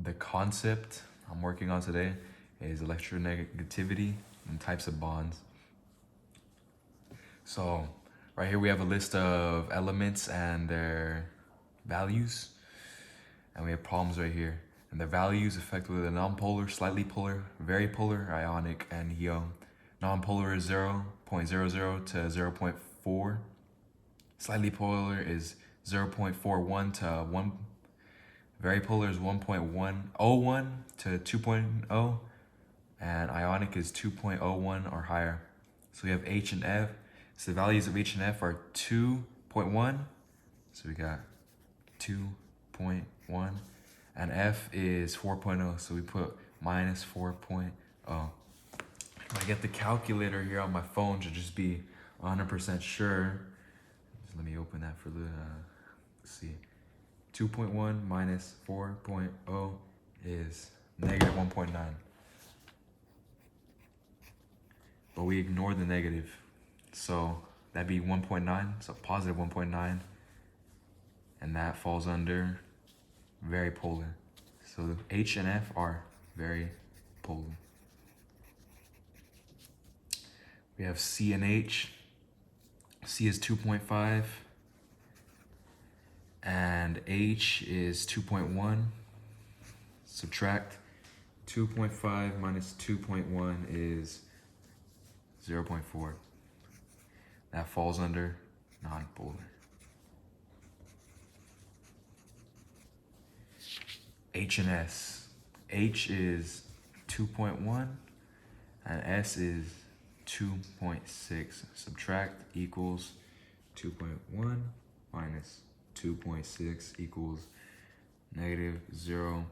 the concept I'm working on today is electronegativity and types of bonds. So right here we have a list of elements and their values, and we have problems right here. And the values affect whether nonpolar, slightly polar, very polar, ionic, and HEO. Nonpolar is 0.00 to 0.4. Slightly polar is 0.41 to 1. Very polar is 1.101 to 2.0. And ionic is 2.01 or higher. So we have H and F. So the values of H and F are 2.1. So we got 2.1. And F is 4.0. So we put minus 4.0. If I get the calculator here on my phone to just be 100% sure. Just let me open that for the, let's see. 2.1 minus 4.0 is negative 1.9. But we ignore the negative. So that'd be 1.9, so positive 1.9. And that falls under very polar. So H and F are very polar. We have C and H. C is 2.5 and H is 2.1. Subtract 2.5 minus 2.1 is 0.4. That falls under nonpolar. H and S. H is 2.1 and S is 2.6. Subtract equals 2.1 minus 2.6 equals negative 0.5.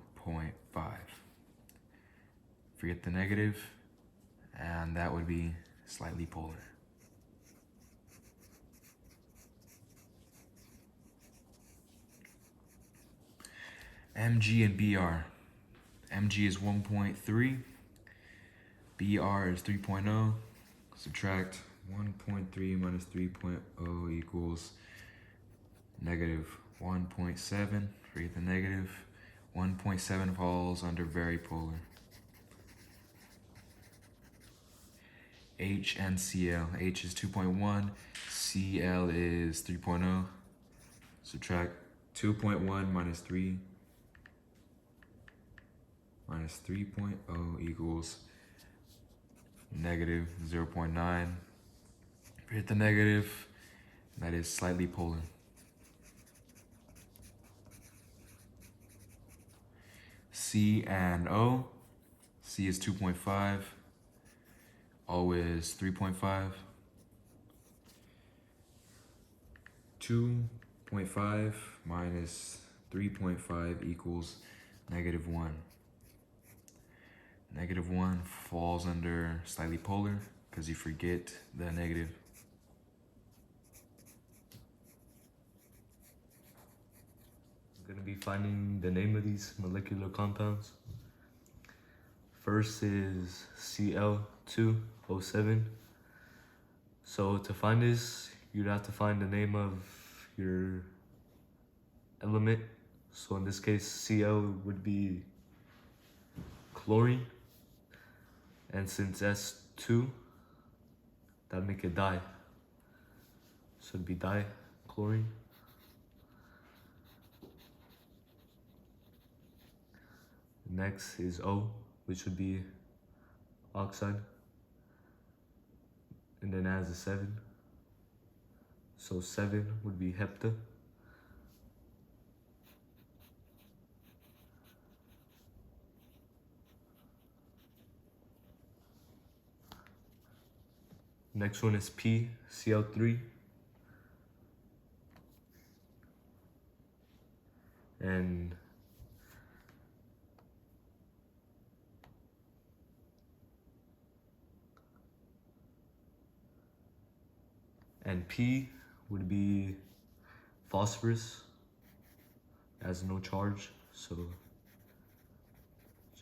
Forget the negative, and that would be slightly polar. Mg and Br. Mg is 1.3. Br is 3.0. Subtract 1.3 minus 3.0 equals negative 1.7. Forget the negative. 1.7 falls under very polar. H and Cl. H is 2.1. Cl is 3.0. Subtract 2.1 minus 3 minus 3.0 equals negative 0.9. Hit the negative, that is slightly polar. C and O. C is 2.5. O is 3.5. 2.5 minus 3.5 equals negative 1. Negative 1 falls under slightly polar because you forget the negative. I'm going to be finding the name of these molecular compounds. First is Cl2O7. So to find this, you'd have to find the name of your element. So in this case, Cl would be chlorine. And since S2, that'd make it di. So it'd be dichlorine. Next is O, which would be oxide. And then it has a 7. So 7 would be hepta. Next one is P, Cl3. And P would be phosphorus. It has no charge, so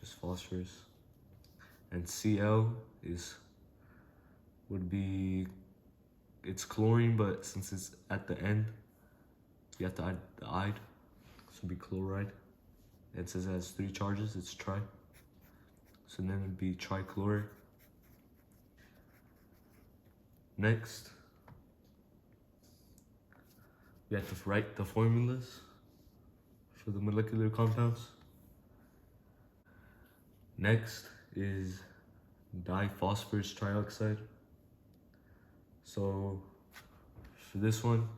just phosphorus. And Cl would be, it's chlorine, but since it's at the end, you have to add the ide, so it'd be chloride. It says it has 3 charges, it's tri. So then it'd be trichloride. Next, we have to write the formulas for the molecular compounds. Next is diphosphorus trioxide. So for this one,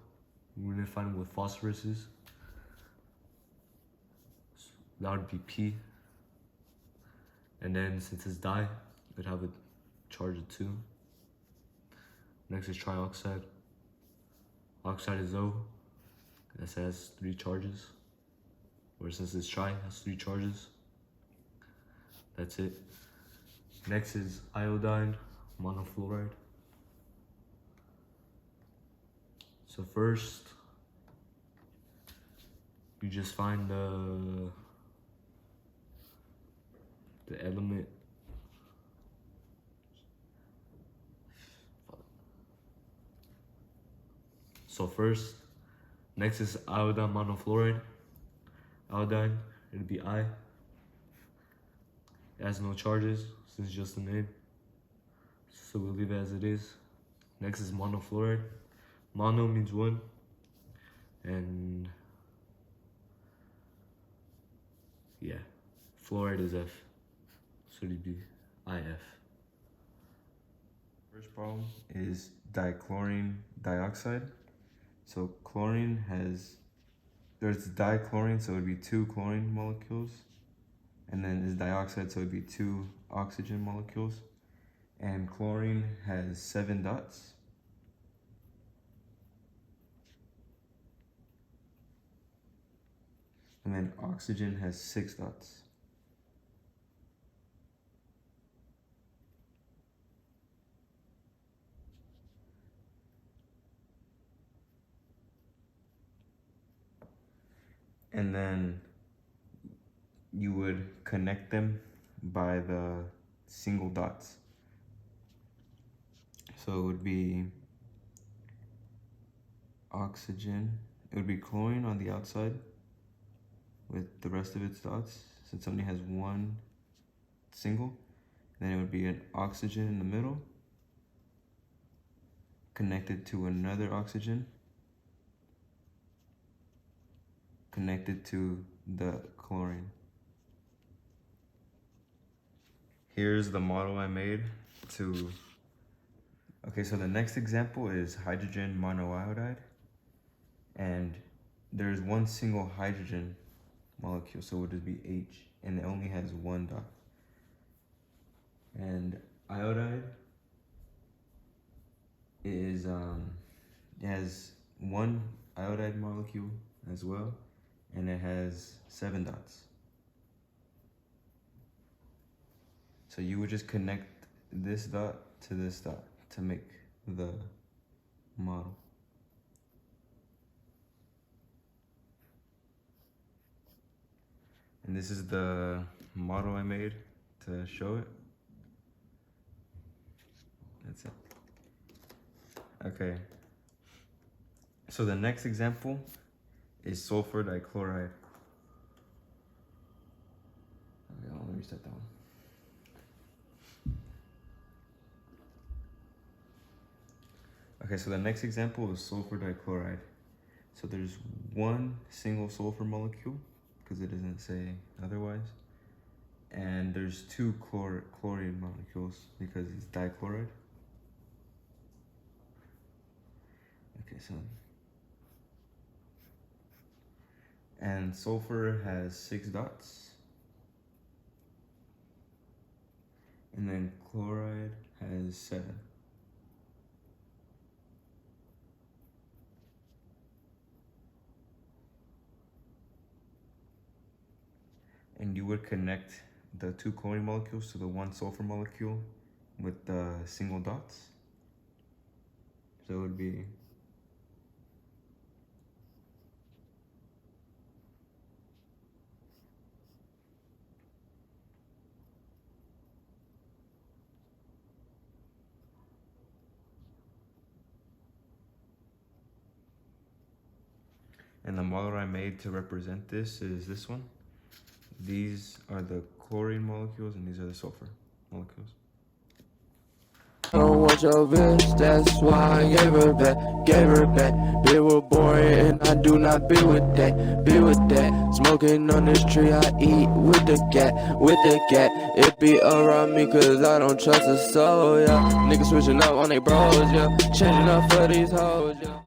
we're gonna find what phosphorus is. So that would be P. And then since it's di, it'd have a charge of 2. Next is trioxide. Oxide is O. This has 3 charges. Or since it's tri, it has 3 charges. That's it. Next is iodine monofluoride. So first, you just find the element. So first, next is iodine monofluoride. Iodine, it'd be I. It has no charges, since it's just a name. So we'll leave it as it is. Next is monofluoride. Mono means 1. And yeah, fluoride is F. So it'd be IF. First problem is dichlorine dioxide. So chlorine there's dichlorine, so it would be 2 chlorine molecules. And then is dioxide, so it would be 2 oxygen molecules. And chlorine has 7 dots. And then oxygen has 6 dots. And then you would connect them by the single dots. So it would be oxygen, it would be chlorine on the outside with the rest of its dots, since it only has 1 single. Then it would be an oxygen in the middle, connected to another oxygen, connected to the chlorine. Here's the model I made to... Okay, so the next example is hydrogen monoiodide. And there's 1 single hydrogen molecule, so it would just be H, and it only has 1 dot. And iodide is, it has 1 iodide molecule as well, and it has 7 dots. So you would just connect this dot to this dot to make the model. And this is the model I made to show it. That's it. Okay. So the next example is sulfur dichloride. Okay, let me restart that one. Okay, so the next example is sulfur dichloride. So there's 1 single sulfur molecule, because it doesn't say otherwise. And there's 2 chlorine molecules, because it's dichloride. Okay, so... And sulfur has 6 dots. And then chloride has 7. And you would connect the 2 chlorine molecules to the 1 sulfur molecule with the single dots. So it would be and the model I made to represent this is this one. These are the chlorine molecules and these are the sulfur molecules. I don't want your bitch, that's why I gave her back. Bitch was boring and I do not be with that. Smoking on this tree, I eat with the cat. It be around me cause I don't trust a soul, yeah. Niggas switching up on they bros, yeah. Changing up for these hoes, yeah.